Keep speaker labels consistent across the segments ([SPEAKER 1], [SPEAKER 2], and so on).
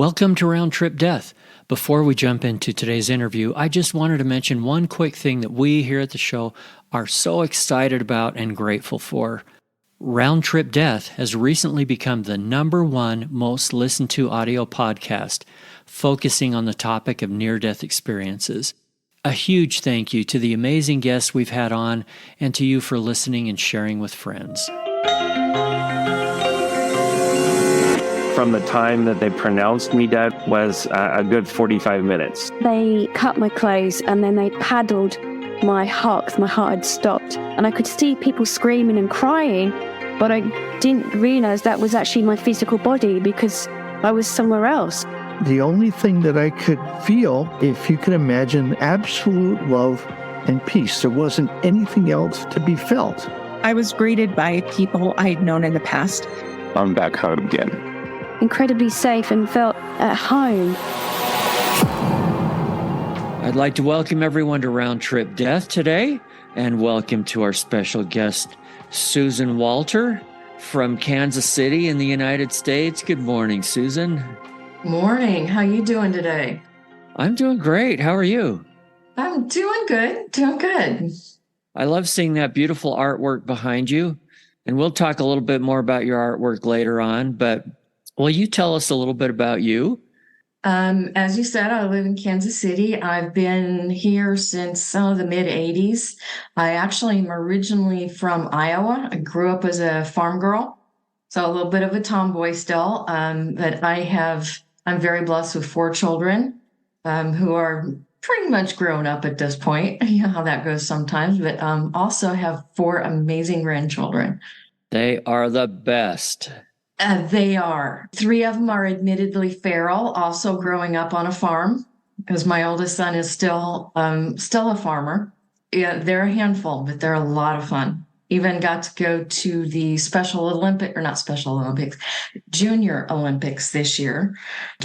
[SPEAKER 1] Welcome to Round Trip Death. Before we jump into today's interview, I just wanted to mention one quick thing that we here at the show are so excited about and grateful for. Round Trip Death has recently become the #1 most listened to audio podcast, focusing on the topic of near-death experiences. A huge thank you to the amazing guests we've had on and to you for listening and sharing with friends.
[SPEAKER 2] From the time that they pronounced me dead was a good 45 minutes.
[SPEAKER 3] They cut my clothes and then they paddled my heart because my heart had stopped. And I could see people screaming and crying, but I didn't realize that was actually my physical body because I was somewhere else.
[SPEAKER 4] The only thing that I could feel, if you can imagine, absolute love and peace. There wasn't anything else to be felt.
[SPEAKER 5] I was greeted by people I'd known in the past.
[SPEAKER 2] I'm back home again.
[SPEAKER 3] Incredibly safe and felt at home.
[SPEAKER 1] I'd like to welcome everyone to Round Trip Death today, and welcome to our special guest, Susan Walter from Kansas City in the United States. Good morning, Susan.
[SPEAKER 6] Morning. How you doing today?
[SPEAKER 1] I'm doing great. How are you?
[SPEAKER 6] I'm doing good.
[SPEAKER 1] I love seeing that beautiful artwork behind you, and we'll talk a little bit more about your artwork later on, but will you tell us a little bit about you?
[SPEAKER 6] As you said, I live in Kansas City. I've been here since the mid-'80s. I actually am originally from Iowa. I grew up as a farm girl, so a little bit of a tomboy still. But I'm very blessed with 4 children who are pretty much grown up at this point. You know how that goes sometimes, but also have 4 amazing grandchildren.
[SPEAKER 1] They are the best.
[SPEAKER 6] They are. 3 of them are admittedly feral, also growing up on a farm, because my oldest son is still a farmer. Yeah, they're a handful, but they're a lot of fun. Even got to go to the Junior Olympics this year.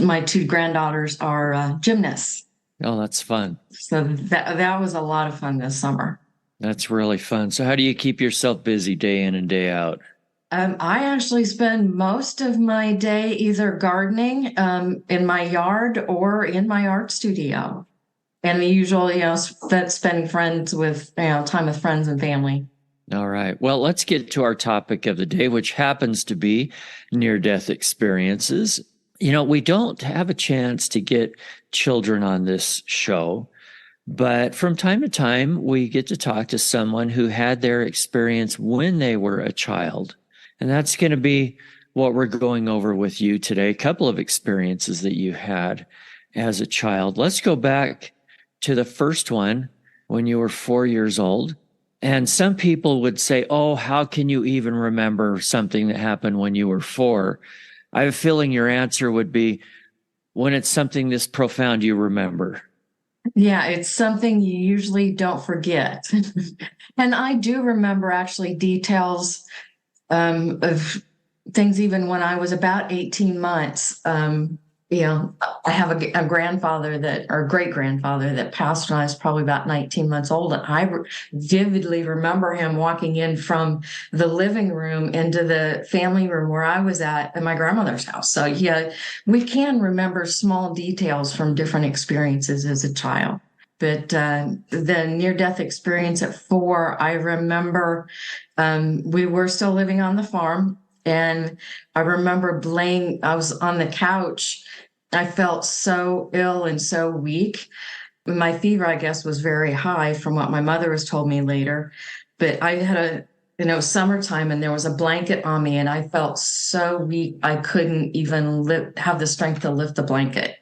[SPEAKER 6] My 2 granddaughters are gymnasts.
[SPEAKER 1] Oh, that's fun.
[SPEAKER 6] So that was a lot of fun this summer.
[SPEAKER 1] That's really fun. So how do you keep yourself busy day in and day out?
[SPEAKER 6] I actually spend most of my day either gardening in my yard or in my art studio. And the usual, spending time with friends and family.
[SPEAKER 1] All right. Well, let's get to our topic of the day, which happens to be near-death experiences. We don't have a chance to get children on this show, but from time to time, we get to talk to someone who had their experience when they were a child. And that's going to be what we're going over with you today. A couple of experiences that you had as a child. Let's go back to the first one when you were 4 years old. And some people would say, oh, how can you even remember something that happened when you were 4? I have a feeling your answer would be, when it's something this profound, you remember.
[SPEAKER 6] Yeah, it's something you usually don't forget. And I do remember actually details of things even when I was about 18 months. I have a grandfather great-grandfather that passed when I was probably about 19 months old. And I vividly remember him walking in from the living room into the family room where I was at my grandmother's house. So yeah, we can remember small details from different experiences as a child. But the near-death experience at 4, I remember we were still living on the farm. And I remember I was on the couch. I felt so ill and so weak. My fever, I guess, was very high from what my mother has told me later. But I had summertime and there was a blanket on me and I felt so weak. I couldn't even have the strength to lift the blanket.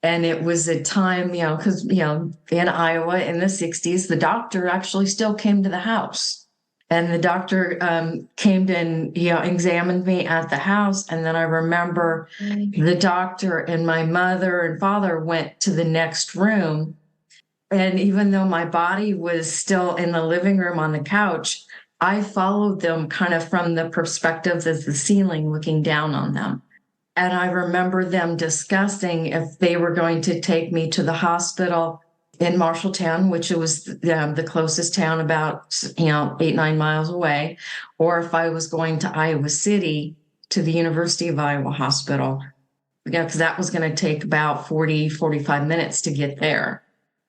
[SPEAKER 6] And it was a time, because, in Iowa in the 60s, the doctor actually still came to the house. And the doctor came and, examined me at the house. And then I remember the doctor and my mother and father went to the next room. And even though my body was still in the living room on the couch, I followed them kind of from the perspective of the ceiling looking down on them. And I remember them discussing if they were going to take me to the hospital in Marshalltown, which was the closest town about 8-9 miles away, or if I was going to Iowa City to the University of Iowa Hospital. because that was going to take about 45 minutes to get there.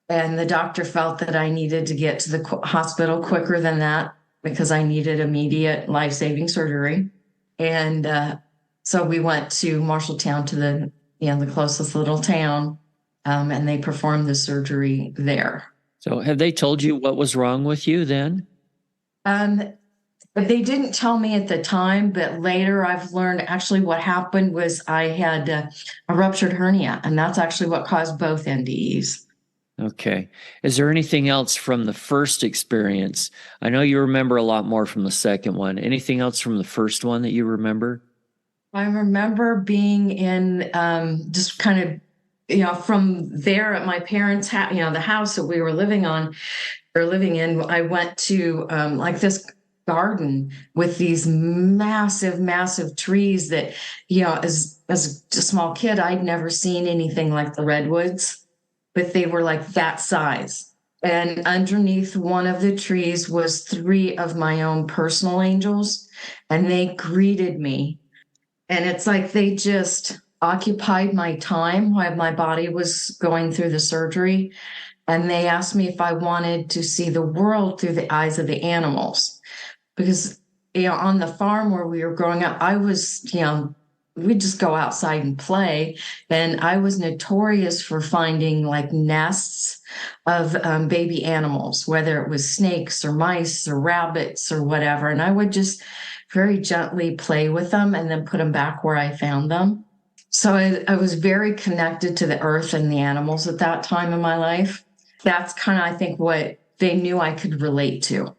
[SPEAKER 6] And the doctor felt that I needed to get to the hospital quicker than that because I needed immediate life-saving surgery. And so we went to Marshalltown, to the closest little town, and they performed the surgery there.
[SPEAKER 1] So have they told you what was wrong with you then?
[SPEAKER 6] But they didn't tell me at the time, but later I've learned actually what happened was I had a ruptured hernia, and that's actually what caused both NDEs.
[SPEAKER 1] Okay. Is there anything else from the first experience? I know you remember a lot more from the second one. Anything else from the first one that you remember?
[SPEAKER 6] I remember being in just kind of, from there at my parents' house, the house that we were living in, I went to like this garden with these massive, massive trees that, as a small kid, I'd never seen anything like the redwoods, but they were like that size. And underneath one of the trees was 3 of my own personal angels, and they greeted me. And it's like they just occupied my time while my body was going through the surgery. And they asked me if I wanted to see the world through the eyes of the animals. Because, on the farm where we were growing up, I was, we'd just go outside and play. And I was notorious for finding like nests of baby animals, whether it was snakes or mice or rabbits or whatever. And I would just very gently play with them and then put them back where I found them. So I was very connected to the earth and the animals at that time in my life. That's kind of, I think, what they knew I could relate to.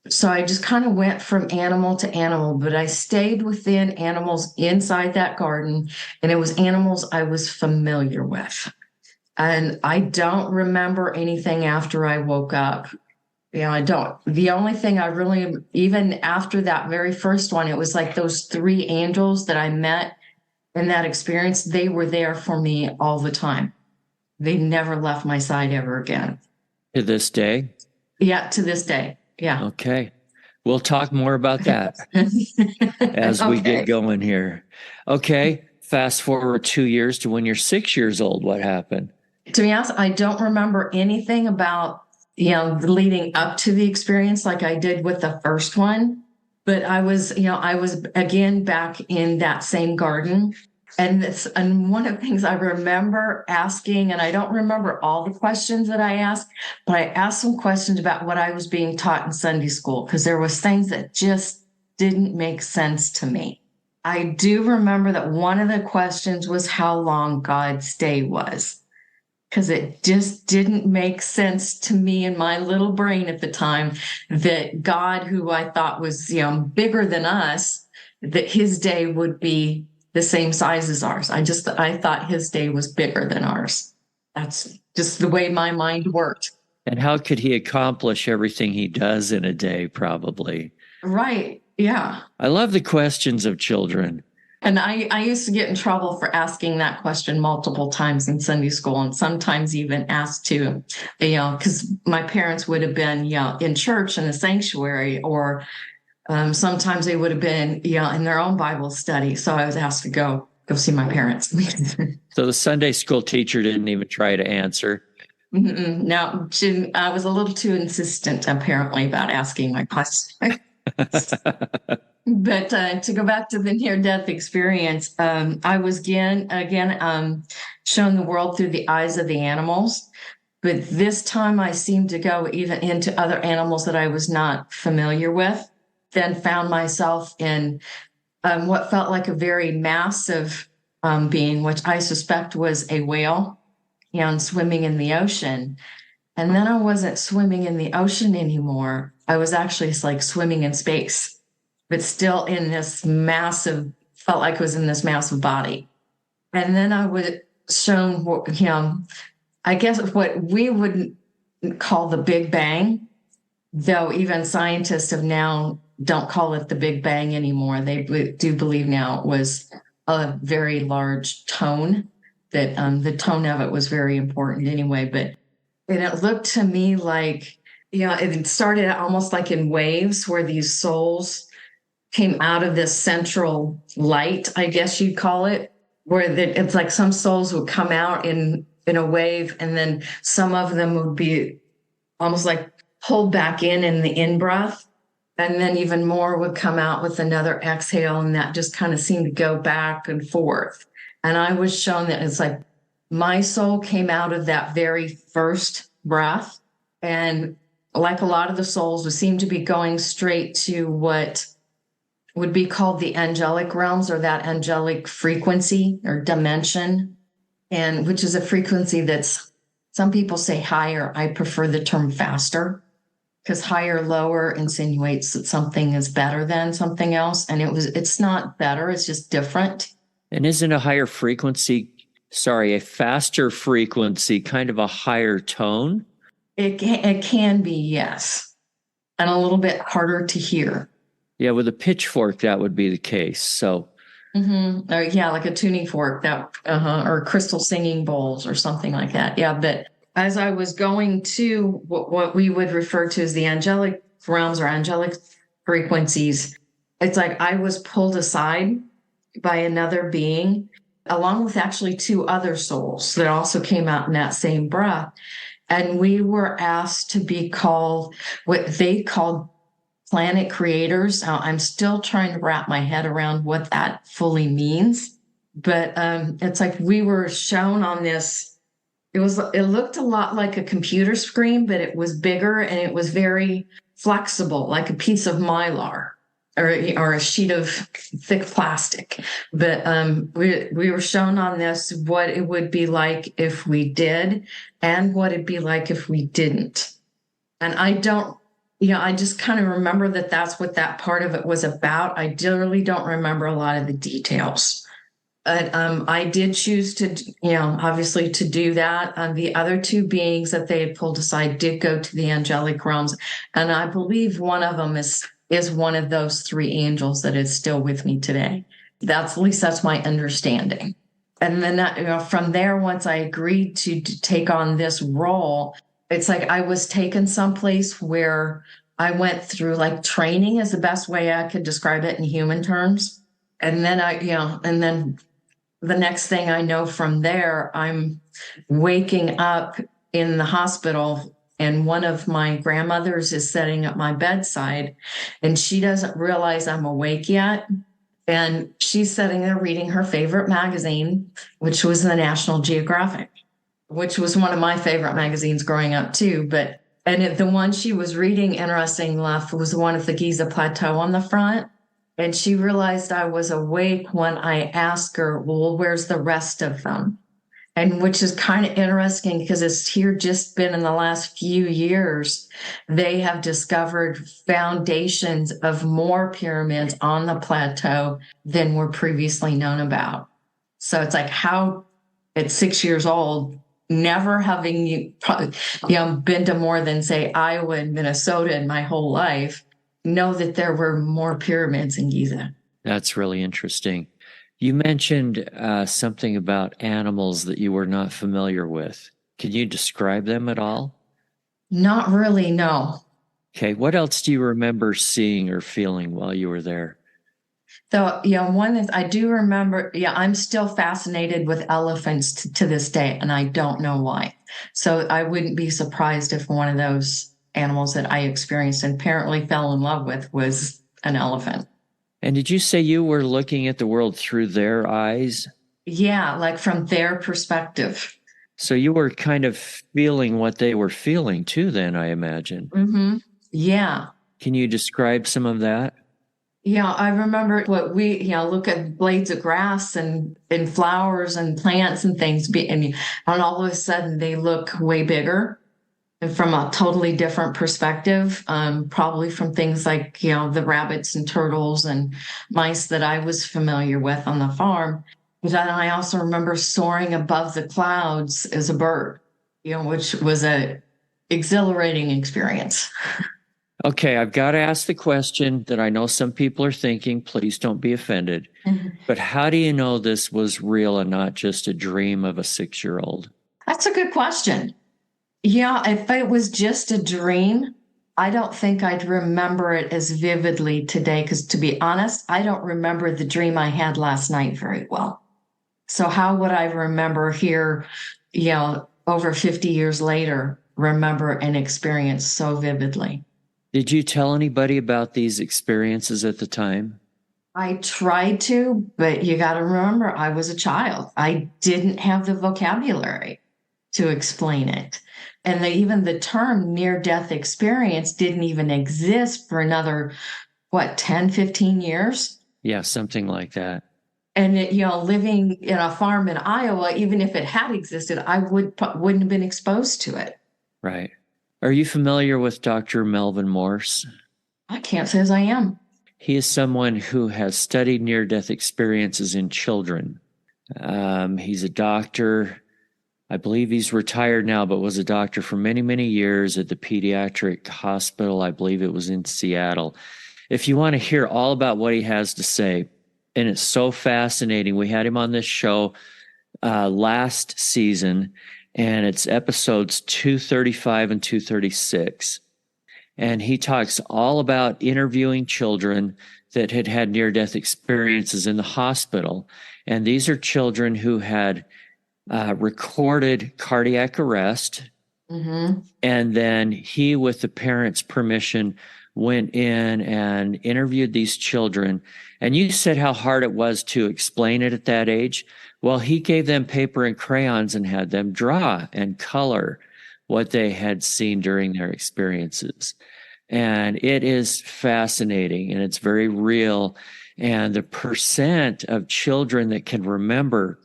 [SPEAKER 6] So I just kind of went from animal to animal, but I stayed within animals inside that garden, and it was animals I was familiar with. And I don't remember anything after I woke up. I don't. The only thing I really, even after that very first one, it was like those 3 angels that I met in that experience, they were there for me all the time. They never left my side ever again.
[SPEAKER 1] To this day?
[SPEAKER 6] Yeah, to this day. Yeah.
[SPEAKER 1] Okay. We'll talk more about that as we get going here. Okay. Fast forward 2 years to when you're 6 years old. What happened?
[SPEAKER 6] To be honest, I don't remember anything about, leading up to the experience like I did with the first one. But I was again back in that same garden. And one of the things I remember asking, and I don't remember all the questions that I asked, but I asked some questions about what I was being taught in Sunday school, because there was things that just didn't make sense to me. I do remember that one of the questions was how long God's day was, because it just didn't make sense to me in my little brain at the time that God, who I thought was, bigger than us, that his day would be the same size as ours. I thought his day was bigger than ours. That's just the way my mind worked.
[SPEAKER 1] And how could he accomplish everything he does in a day, probably?
[SPEAKER 6] Right. Yeah.
[SPEAKER 1] I love the questions of children.
[SPEAKER 6] And I used to get in trouble for asking that question multiple times in Sunday school, and sometimes even asked to, because my parents would have been, in church in the sanctuary, or sometimes they would have been, in their own Bible study. So I was asked to go see my parents.
[SPEAKER 1] So the Sunday school teacher didn't even try to answer.
[SPEAKER 6] No, I was a little too insistent, apparently, about asking my questions. But to go back to the near-death experience, I was again shown the world through the eyes of the animals. But this time I seemed to go even into other animals that I was not familiar with. Then found myself in what felt like a very massive being, which I suspect was a whale, and swimming in the ocean. And then I wasn't swimming in the ocean anymore. I was actually like swimming in space, but still in this massive, felt like I was in this massive body. And then I was shown, I guess what we would call the Big Bang, though even scientists have now don't call it the Big Bang anymore. They do believe now it was a very large tone, that the tone of it was very important anyway. But and it looked to me like, it started out almost like in waves where these souls came out of this central light, I guess you'd call it. it's like some souls would come out in a wave, and then some of them would be almost like pulled back in the in-breath, and then even more would come out with another exhale, and that just kind of seemed to go back and forth. And I was shown that it's like my soul came out of that very first breath, and like a lot of the souls would seem to be going straight to what would be called the angelic realms, or that angelic frequency or dimension, and which is a frequency that's, some people say higher. I prefer the term faster, because higher, lower insinuates that something is better than something else. And it's not better, it's just different.
[SPEAKER 1] And isn't a a faster frequency kind of a higher tone?
[SPEAKER 6] It can be, yes. And a little bit harder to hear.
[SPEAKER 1] Yeah, with a pitchfork, that would be the case. So,
[SPEAKER 6] Or, yeah, like a tuning fork, or crystal singing bowls or something like that. Yeah, but as I was going to what we would refer to as the angelic realms or angelic frequencies, it's like I was pulled aside by another being, along with actually two other souls that also came out in that same breath. And we were asked to be called what they called planet creators. I'm still trying to wrap my head around what that fully means. But it's like we were shown on this. It looked a lot like a computer screen, but it was bigger and it was very flexible, like a piece of mylar or a sheet of thick plastic. But we were shown on this what it would be like if we did and what it'd be like if we didn't. And I just kind of remember that that's what that part of it was about. I really don't remember a lot of the details. But I did choose to, obviously to do that. The other two beings that they had pulled aside did go to the angelic realms. And I believe one of them is one of those three angels that is still with me today. At least that's my understanding. And then from there, once I agreed to take on this role, it's like I was taken someplace where I went through like training is the best way I could describe it in human terms. And then and then the next thing I know from there, I'm waking up in the hospital, and one of my grandmothers is sitting at my bedside, and she doesn't realize I'm awake yet. And she's sitting there reading her favorite magazine, which was the National Geographic, which was one of my favorite magazines growing up too. And the one she was reading, interesting enough, was the one with the Giza Plateau on the front. And she realized I was awake when I asked her, well, where's the rest of them? And which is kind of interesting because it's here just been in the last few years, they have discovered foundations of more pyramids on the plateau than were previously known about. So it's like how at 6 years old, never having been to more than, say, Iowa and Minnesota in my whole life, know that there were more pyramids in Giza.
[SPEAKER 1] That's really interesting. You mentioned something about animals that you were not familiar with. Can you describe them at all?
[SPEAKER 6] Not really, no.
[SPEAKER 1] Okay. What else do you remember seeing or feeling while you were there?
[SPEAKER 6] So, one is I do remember, I'm still fascinated with elephants to this day, and I don't know why. So I wouldn't be surprised if one of those animals that I experienced and apparently fell in love with was an elephant.
[SPEAKER 1] And did you say you were looking at the world through their eyes?
[SPEAKER 6] Yeah, like from their perspective.
[SPEAKER 1] So you were kind of feeling what they were feeling too, then, I imagine.
[SPEAKER 6] Mm-hmm. Yeah.
[SPEAKER 1] Can you describe some of that?
[SPEAKER 6] Yeah, I remember what we, look at blades of grass and flowers and plants and things, and all of a sudden they look way bigger and from a totally different perspective, probably from things like, the rabbits and turtles and mice that I was familiar with on the farm. But then I also remember soaring above the clouds as a bird, which was a exhilarating experience.
[SPEAKER 1] Okay, I've got to ask the question that I know some people are thinking, please don't be offended. Mm-hmm. But how do you know this was real and not just a dream of a 6-year-old?
[SPEAKER 6] That's a good question. Yeah, if it was just a dream, I don't think I'd remember it as vividly today, because to be honest, I don't remember the dream I had last night very well. So how would I remember here, over 50 years later, remember an experience so vividly?
[SPEAKER 1] Did you tell anybody about these experiences at the time?
[SPEAKER 6] I tried to, but you got to remember, I was a child. I didn't have the vocabulary to explain it. And even the term near-death experience didn't even exist for another, 10, 15 years?
[SPEAKER 1] Yeah, something like that.
[SPEAKER 6] And living in a farm in Iowa, even if it had existed, I wouldn't have been exposed to it.
[SPEAKER 1] Right. Are you familiar with Dr. Melvin Morse?
[SPEAKER 6] I can't say as I am.
[SPEAKER 1] He is someone who has studied near-death experiences in children. He's a doctor. I believe he's retired now, but was a doctor for many, many years at the pediatric hospital. I believe it was in Seattle. If you want to hear all about what he has to say, and it's so fascinating, we had him on this show last season, and it's episodes 235 and 236. And he talks all about interviewing children that had had near-death experiences in the hospital. And these are children who had recorded cardiac arrest.
[SPEAKER 6] Mm-hmm.
[SPEAKER 1] And then he, with the parents' permission, went in and interviewed these children. And you said how hard it was to explain it at that age. Well, he gave them paper and crayons and had them draw and color what they had seen during their experiences. And it is fascinating, and it's very real. And the percent of children that can remember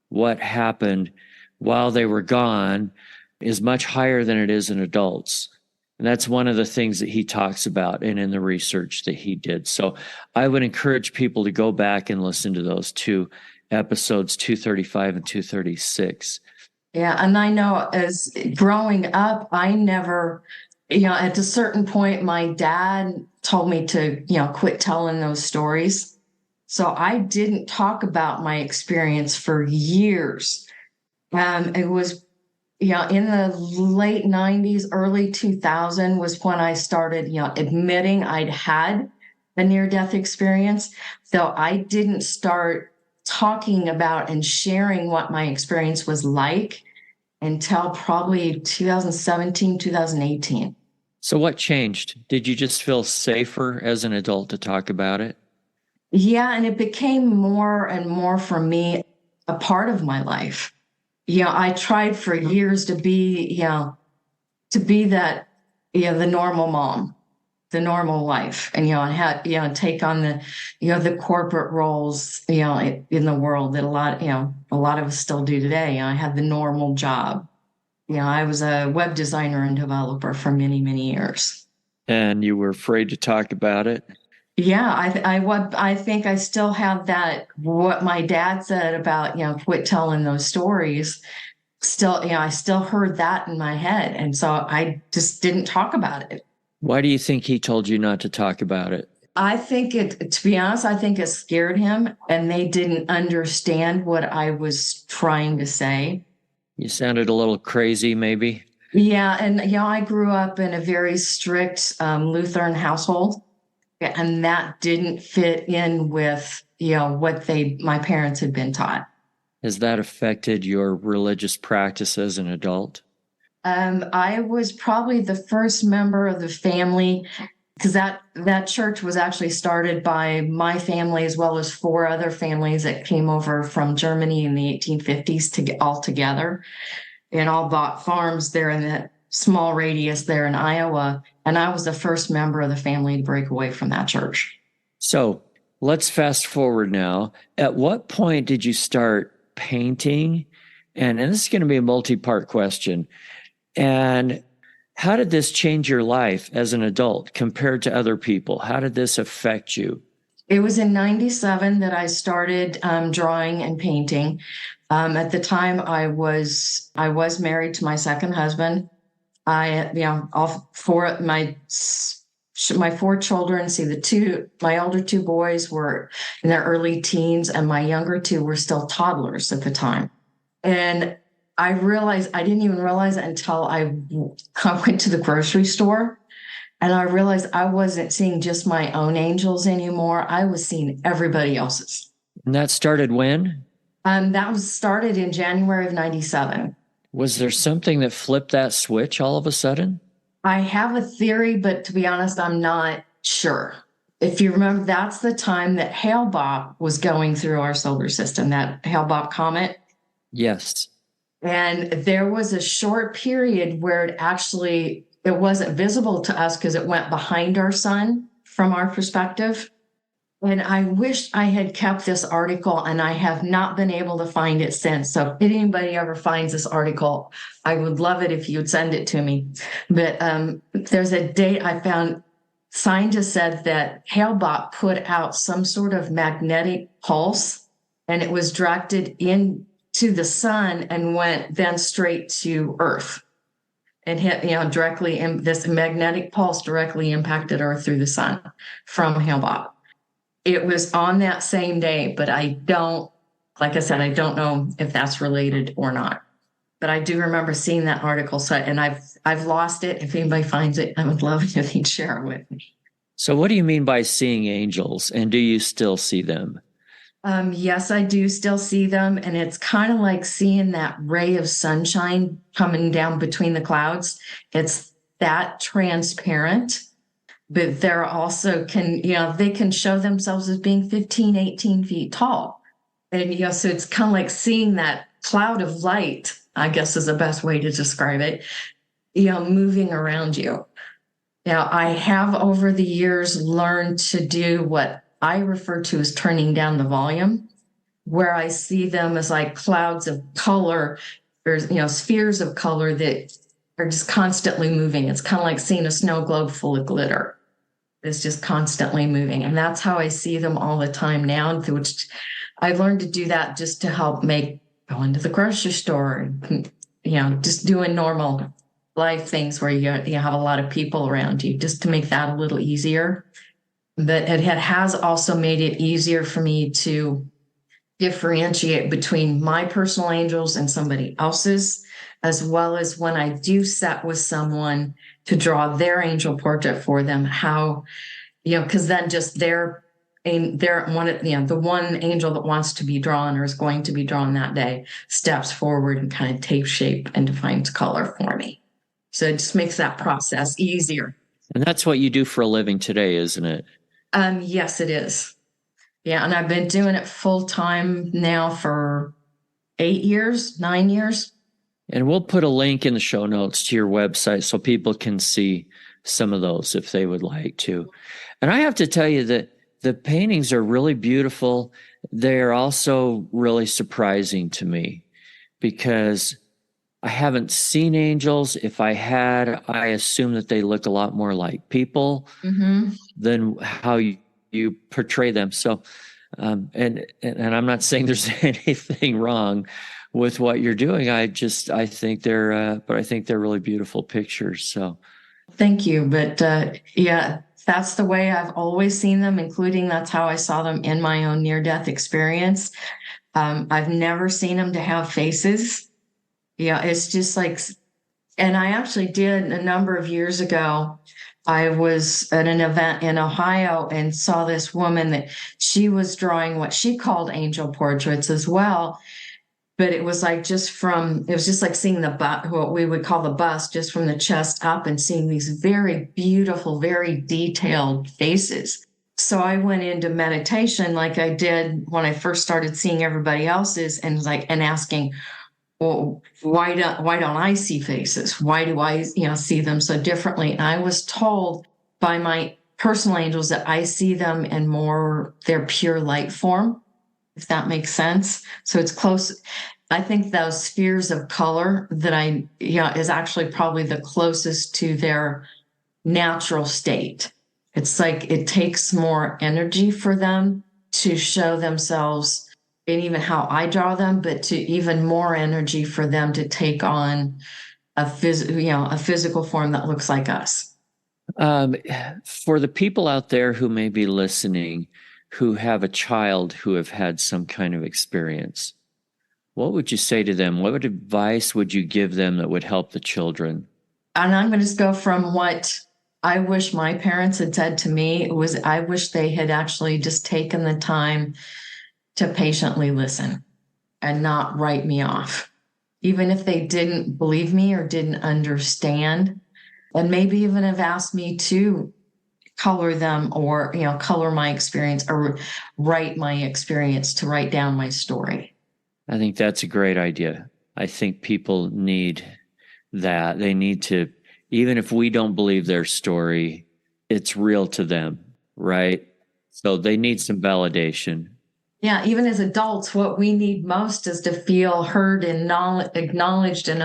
[SPEAKER 1] what happened while they were gone is much higher than it is in adults. And that's one of the things that he talks about and in the research that he did. So I would encourage people to go back and listen to those two episodes, 235 and 236.
[SPEAKER 6] Yeah, and I know as growing up, I never, at a certain point, my dad told me to, quit telling those stories. So I didn't talk about my experience for years. It was, in the late 90s, early 2000 was when I started, admitting I'd had a near-death experience. So I didn't start talking about and sharing what my experience was like until probably 2017, 2018.
[SPEAKER 1] So what changed? Did you just feel safer as an adult to talk about it?
[SPEAKER 6] Yeah, and it became more and more for me a part of my life. I tried for years to be that, the normal mom, the normal wife, and I had take on the the corporate roles in the world that a lot of us still do today. I had the normal job. I was a web designer and developer for many, many years.
[SPEAKER 1] And you were afraid to talk about it?
[SPEAKER 6] Yeah, I think I still have that, what my dad said about, quit telling those stories. Still, I still heard that in my head. And so I just didn't talk about it.
[SPEAKER 1] Why do you think he told you not to talk about it?
[SPEAKER 6] I think to be honest, I think it scared him, and they didn't understand what I was trying to say.
[SPEAKER 1] You sounded a little crazy, maybe?
[SPEAKER 6] Yeah. And, I grew up in a very strict Lutheran household, and that didn't fit in with, what my parents had been taught.
[SPEAKER 1] Has that affected your religious practice as an adult?
[SPEAKER 6] I was probably the first member of the family, because that church was actually started by my family as well as 4 other families that came over from Germany in the 1850s to get all together, and all bought farms there in that small radius there in Iowa. And I was the first member of the family to break away from that church.
[SPEAKER 1] So let's fast forward now. At what point did you start painting? And this is going to be a multi-part question. And how did this change your life as an adult compared to other people? How did this affect you?
[SPEAKER 6] It was in 97 that I started drawing and painting. At the time, I was married to my second husband. All 4 my 4 children. My older 2 boys were in their early teens, and my younger 2 were still toddlers at the time. And I didn't even realize it until I went to the grocery store, and I realized I wasn't seeing just my own angels anymore. I was seeing everybody else's.
[SPEAKER 1] And that started when?
[SPEAKER 6] That was started in January of 97.
[SPEAKER 1] Was there something that flipped that switch all of a sudden?
[SPEAKER 6] I have a theory, but to be honest, I'm not sure. If you remember, that's the time that Hale-Bopp was going through our solar system, that Hale-Bopp comet.
[SPEAKER 1] Yes.
[SPEAKER 6] And there was a short period where it wasn't visible to us because it went behind our sun from our perspective. And I wish I had kept this article, and I have not been able to find it since. So if anybody ever finds this article, I would love it if you'd send it to me. But there's a date I found. Scientists said that Hale-Bopp put out some sort of magnetic pulse, and it was directed into the sun and went then straight to Earth and hit, directly. And this magnetic pulse directly impacted Earth through the sun from Hale-Bopp. It was on that same day, but like I said, I don't know if that's related or not. But I do remember seeing that article. So, and I've lost it. If anybody finds it, I would love it if they'd share it with me.
[SPEAKER 1] So what do you mean by seeing angels? And do you still see them?
[SPEAKER 6] Yes, I do still see them. And it's kind of like seeing that ray of sunshine coming down between the clouds. It's that transparent. But they're also they can show themselves as being 15, 18 feet tall. And, so it's kind of like seeing that cloud of light, I guess is the best way to describe it, moving around you. Now, I have over the years learned to do what I refer to as turning down the volume, where I see them as like clouds of color, or, spheres of color that are just constantly moving. It's kind of like seeing a snow globe full of glitter. It's just constantly moving. And that's how I see them all the time now, which I learned to do that just to help go into the grocery store and, just doing normal life things where you have a lot of people around you, just to make that a little easier. But it has also made it easier for me to differentiate between my personal angels and somebody else's, as well as when I do set with someone to draw their angel portrait for them, how, because then just the one angel that wants to be drawn or is going to be drawn that day steps forward and kind of takes shape and defines color for me. So it just makes that process easier.
[SPEAKER 1] And that's what you do for a living today, isn't it?
[SPEAKER 6] Yes, it is. Yeah. And I've been doing it full time now for 9 years.
[SPEAKER 1] And we'll put a link in the show notes to your website so people can see some of those if they would like to. And I have to tell you that the paintings are really beautiful. They're also really surprising to me because I haven't seen angels. If I had, I assume that they look a lot more like people than how you portray them. So, and I'm not saying there's anything wrong with what you're doing. I think they're really beautiful pictures. So
[SPEAKER 6] thank you. But that's the way I've always seen them, including that's how I saw them in my own near-death experience. I've never seen them to have faces. Yeah, it's just like, and I actually did a number of years ago. I was at an event in Ohio and saw this woman that she was drawing what she called angel portraits as well. But it was like it was just like seeing what we would call the bust, just from the chest up, and seeing these very beautiful, very detailed faces. So I went into meditation like I did when I first started seeing everybody else's, and asking, well, why don't I see faces? Why do I, see them so differently? And I was told by my personal angels that I see them in more their pure light form, if that makes sense. So it's close. I think those spheres of color that is actually probably the closest to their natural state. It's like it takes more energy for them to show themselves, and even how I draw them, but to even more energy for them to take on a physical form that looks like us.
[SPEAKER 1] For the people out there who may be listening, who have a child who have had some kind of experience, what would you say to them? What advice would you give them that would help the children?
[SPEAKER 6] And I'm going to just go from what I wish my parents had said to me. I wish they had actually just taken the time to patiently listen. and not write me off, even if they didn't believe me or didn't understand, and maybe even have asked me to color them or, color my experience or write my experience, to write down my story.
[SPEAKER 1] I think that's a great idea. I think people need that. They need to, even if we don't believe their story, it's real to them, right? So they need some validation.
[SPEAKER 6] Yeah, even as adults, what we need most is to feel heard and acknowledged and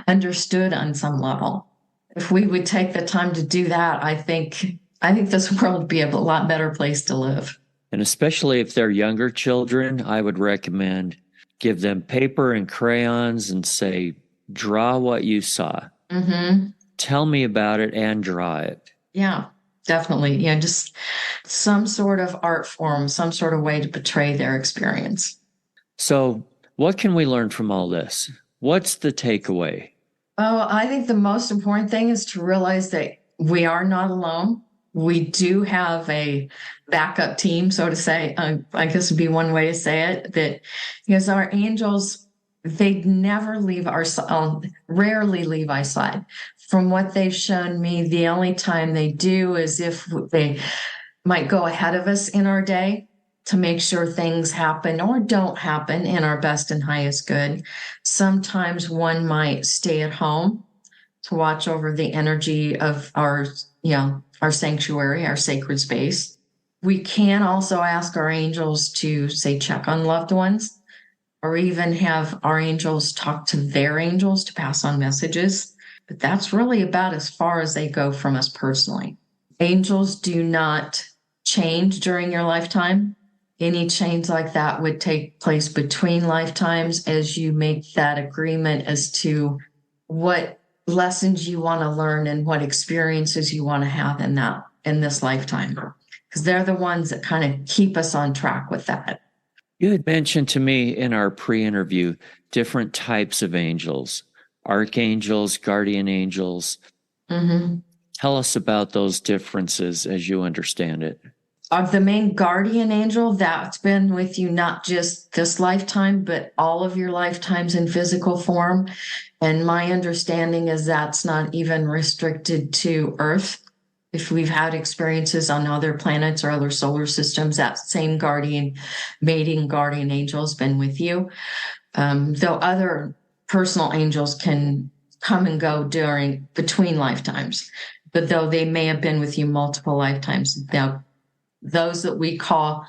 [SPEAKER 6] understood on some level. If we would take the time to do that, I think this world would be a lot better place to live.
[SPEAKER 1] And especially if they're younger children, I would recommend give them paper and crayons and say, draw what you saw.
[SPEAKER 6] Mm-hmm.
[SPEAKER 1] Tell me about it and draw it.
[SPEAKER 6] Yeah, definitely. Just some sort of art form, some sort of way to portray their experience.
[SPEAKER 1] So what can we learn from all this? What's the takeaway?
[SPEAKER 6] Oh, I think the most important thing is to realize that we are not alone. We do have a backup team, so to say. I guess would be one way to say it, that because our angels, they never leave our side, rarely leave our side. From what they've shown me, the only time they do is if they might go ahead of us in our day to make sure things happen or don't happen in our best and highest good. Sometimes one might stay at home to watch over the energy of our sanctuary, our sacred space. We can also ask our angels to, say, check on loved ones, or even have our angels talk to their angels to pass on messages. But that's really about as far as they go from us personally. Angels do not change during your lifetime. Any change like that would take place between lifetimes as you make that agreement as to what lessons you want to learn and what experiences you want to have in this lifetime, because they're the ones that kind of keep us on track with that.
[SPEAKER 1] You had mentioned to me in our pre-interview different types of angels, archangels, guardian angels.
[SPEAKER 6] Mm-hmm.
[SPEAKER 1] Tell us about those differences as you understand it.
[SPEAKER 6] Of the main guardian angel, that's been with you not just this lifetime, but all of your lifetimes in physical form. And my understanding is that's not even restricted to Earth. If we've had experiences on other planets or other solar systems, that same mating guardian angel has been with you. Though other personal angels can come and go between lifetimes, but though they may have been with you multiple lifetimes. Now, those that we call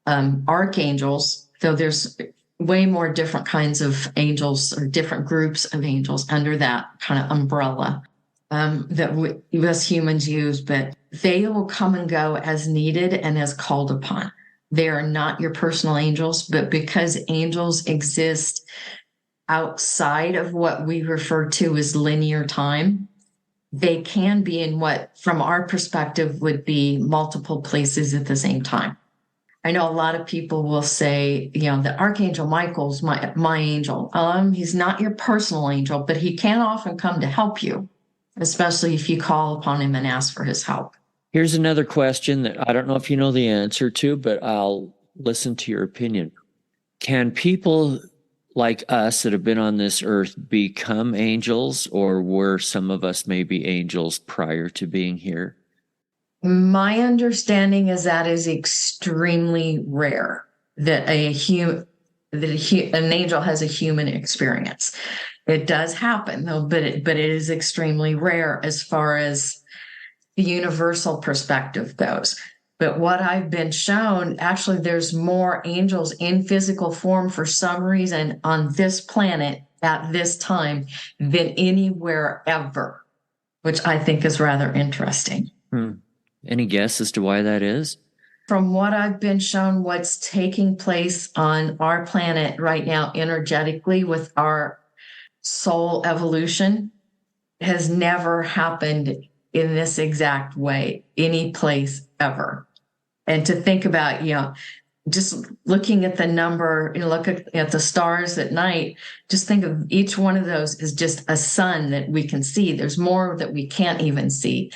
[SPEAKER 6] archangels, though there's way more different kinds of angels or different groups of angels under that kind of umbrella that we as humans use, but they will come and go as needed and as called upon. They are not your personal angels, but because angels exist outside of what we refer to as linear time, they can be in what, from our perspective, would be multiple places at the same time. I know a lot of people will say, the Archangel Michael's my angel. He's not your personal angel, but he can often come to help you, especially if you call upon him and ask for his help.
[SPEAKER 1] Here's another question that I don't know if you know the answer to, but I'll listen to your opinion. Can people like us that have been on this earth become angels, or were some of us maybe angels prior to being here?
[SPEAKER 6] My understanding is that is extremely rare, that an angel has a human experience. It does happen though, but it is extremely rare as far as the universal perspective goes. But what I've been shown, actually, there's more angels in physical form for some reason on this planet at this time than anywhere ever, which I think is rather interesting.
[SPEAKER 1] Any guess as to why that is?
[SPEAKER 6] From what I've been shown, what's taking place on our planet right now energetically with our soul evolution has never happened in this exact way, any place ever. And to think about, just looking at the number, look at the stars at night, just think of each one of those as just a sun that we can see. There's more that we can't even see.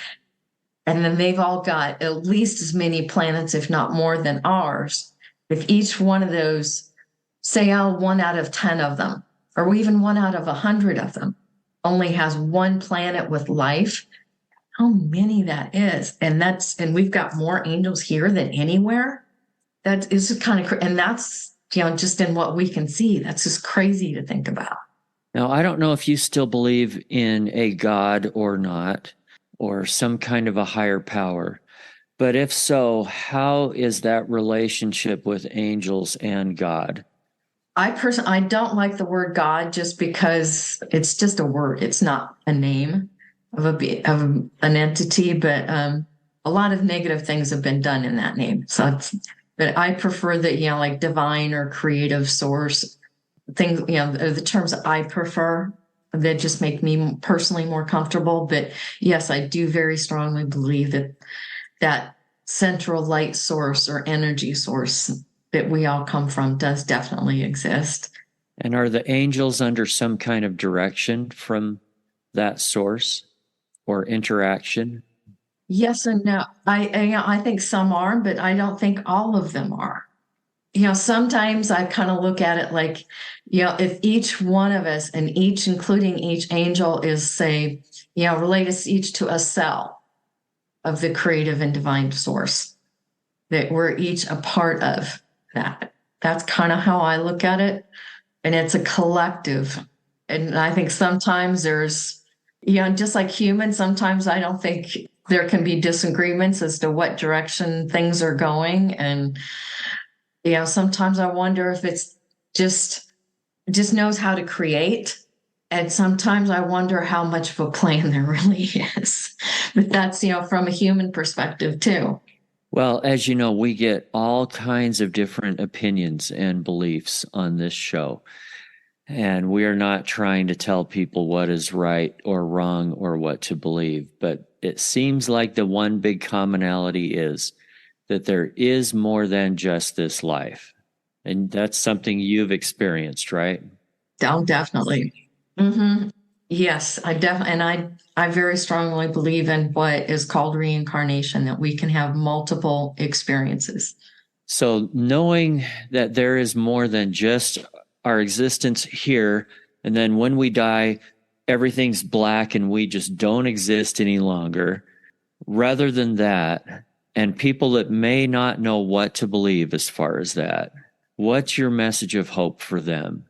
[SPEAKER 6] And then they've all got at least as many planets, if not more than ours. If each one of those say, oh, 1 out of 10 of them, or even 1 out of 100 of them only has one planet with life, how many that is. And we've got more angels here than anywhere. That is kind of, and that's, just in what we can see, that's just crazy to think about.
[SPEAKER 1] Now, I don't know if you still believe in a God or not, or some kind of a higher power. But if so, how is that relationship with angels and God?
[SPEAKER 6] I don't like the word God just because it's just a word. It's not a name of an entity, but a lot of negative things have been done in that name. But I prefer that, like divine or creative source things, the terms I prefer that just make me personally more comfortable. But yes, I do very strongly believe that central light source or energy source that we all come from does definitely exist.
[SPEAKER 1] And are the angels under some kind of direction from that source or interaction?
[SPEAKER 6] Yes and no. I think some are, but I don't think all of them are. Sometimes I kind of look at it like, if each one of us and including each angel is, say, related each to a cell of the creative and divine source, that we're each a part of that. That's kind of how I look at it. And it's a collective. And I think sometimes there's, just like humans, sometimes I don't think there can be disagreements as to what direction things are going. And sometimes I wonder if it's just knows how to create. And sometimes I wonder how much of a plan there really is. But that's, from a human perspective too.
[SPEAKER 1] Well, as you know, we get all kinds of different opinions and beliefs on this show. And we are not trying to tell people what is right or wrong or what to believe. But it seems like the one big commonality is that there is more than just this life. And that's something you've experienced, right?
[SPEAKER 6] Oh, definitely. Mm-hmm. Yes, I very strongly believe in what is called reincarnation, that we can have multiple experiences.
[SPEAKER 1] So knowing that there is more than just our existence here, and then when we die, everything's black and we just don't exist any longer, rather than that, and people that may not know what to believe as far as that, what's your message of hope for them?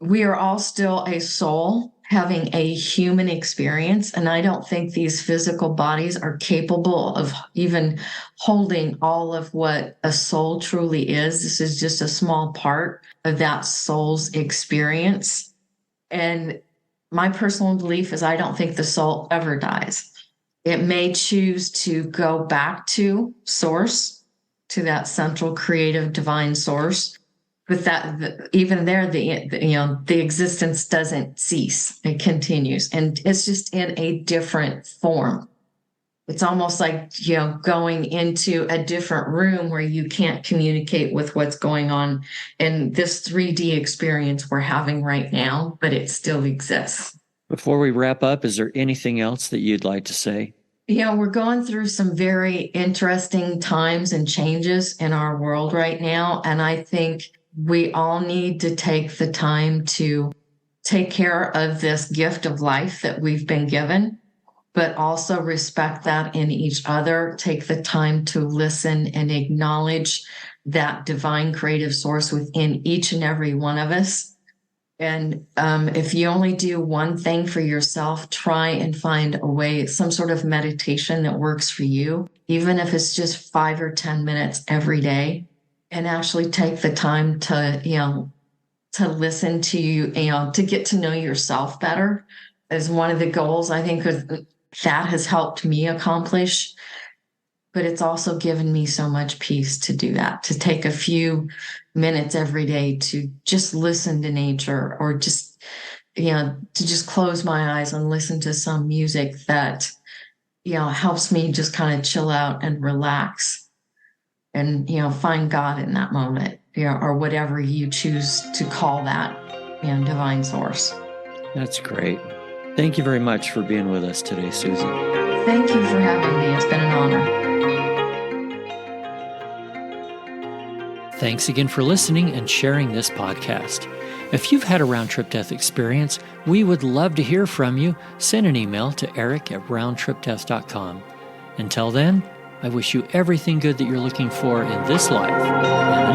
[SPEAKER 6] We are all still a soul having a human experience. And I don't think these physical bodies are capable of even holding all of what a soul truly is. This is just a small part of that soul's experience. And my personal belief is I don't think the soul ever dies. It may choose to go back to source, to that central creative divine source. But even there, the existence doesn't cease. It continues. And it's just in a different form. It's almost like, going into a different room where you can't communicate with what's going on in this 3D experience we're having right now, but it still exists.
[SPEAKER 1] Before we wrap up, is there anything else that you'd like to say?
[SPEAKER 6] We're going through some very interesting times and changes in our world right now. And I think we all need to take the time to take care of this gift of life that we've been given, but also respect that in each other. Take the time to listen and acknowledge that divine creative source within each and every one of us. And if you only do one thing for yourself, try and find a way, some sort of meditation that works for you, even if it's just 5 or 10 minutes every day. And actually take the time to, to listen to you, to get to know yourself better is one of the goals I think that has helped me accomplish. But it's also given me so much peace to do that, to take a few minutes every day to just listen to nature, or just, to just close my eyes and listen to some music that, helps me just kind of chill out and relax. And, find God in that moment, or whatever you choose to call that, divine source.
[SPEAKER 1] That's great. Thank you very much for being with us today, Susan.
[SPEAKER 6] Thank you for having me. It's been an honor.
[SPEAKER 1] Thanks again for listening and sharing this podcast. If you've had a round-trip death experience, we would love to hear from you. Send an email to eric@roundtripdeath.com. Until then, I wish you everything good that you're looking for in this life and